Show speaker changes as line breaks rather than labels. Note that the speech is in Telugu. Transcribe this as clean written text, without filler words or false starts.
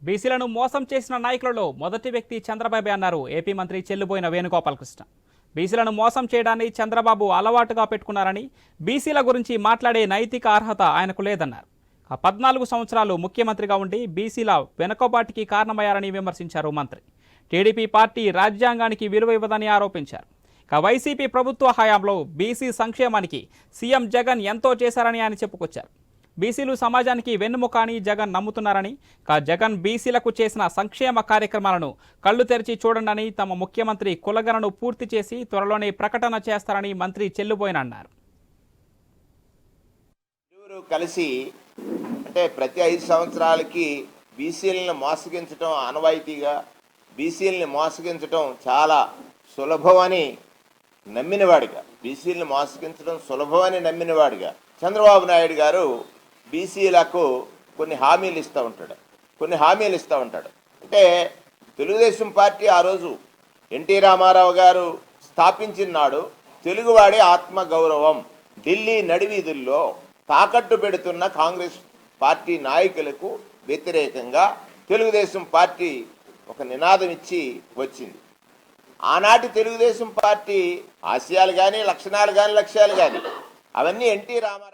బీసీలను మోసం చేసిన నాయకులలో మొదటి వ్యక్తి చంద్రబాబు అన్నారు ఏపీ మంత్రి చెల్లుబోయిన వేణుగోపాలకృష్ణ. బీసీలను మోసం చేయడాన్ని చంద్రబాబు అలవాటుగా పెట్టుకున్నారని, బీసీల గురించి మాట్లాడే నైతిక అర్హత ఆయనకు లేదన్నారు. 14 సంవత్సరాలు ముఖ్యమంత్రిగా ఉండి బీసీల వెనుకబాటుకి కారణమయ్యారని విమర్శించారు మంత్రి. టీడీపీ పార్టీ రాజ్యాంగానికి విలువ ఇవ్వదని ఆరోపించారు. వైసీపీ ప్రభుత్వ హయాంలో బీసీ సంక్షేమానికి సీఎం జగన్ ఎంతో చేశారని ఆయన చెప్పుకొచ్చారు. బీసీలు సమాజానికి వెన్నుముక అని జగన్ నమ్ముతున్నారని, జగన్ బీసీలకు చేసిన సంక్షేమ కార్యక్రమాలను కళ్లు తెరిచి చూడండి, తమ ముఖ్యమంత్రి కులగణను పూర్తి చేసి త్వరలోనే ప్రకటన చేస్తారని మంత్రి చెల్లుబోయిన అన్నారు.
కలిసి అంటే ప్రతి 5 సంవత్సరాలకి బీసీలను మోసగించడం ఆనవాయితీగా, బీసీలని మోసగించడం చాలా సులభమని నమ్మినవాడిగా, బీసీలను మోసగించడం సులభమని నమ్మినవాడిగా చంద్రబాబు నాయుడు గారు బీసీలకు కొన్ని హామీలు ఇస్తూ ఉంటాడు. అంటే తెలుగుదేశం పార్టీ ఆ రోజు ఎన్టీ రామారావు గారు స్థాపించిన నాడు తెలుగువాడి ఆత్మగౌరవం ఢిల్లీ నడివీధుల్లో తాకట్టు పెడుతున్న కాంగ్రెస్ పార్టీ నాయకులకు వ్యతిరేకంగా తెలుగుదేశం పార్టీ ఒక నినాదం ఇచ్చి వచ్చింది. ఆనాటి తెలుగుదేశం పార్టీ ఆశయాలు కానీ, లక్షణాలు కానీ, లక్ష్యాలు కానీ అవన్నీ ఎన్టీ రామారావు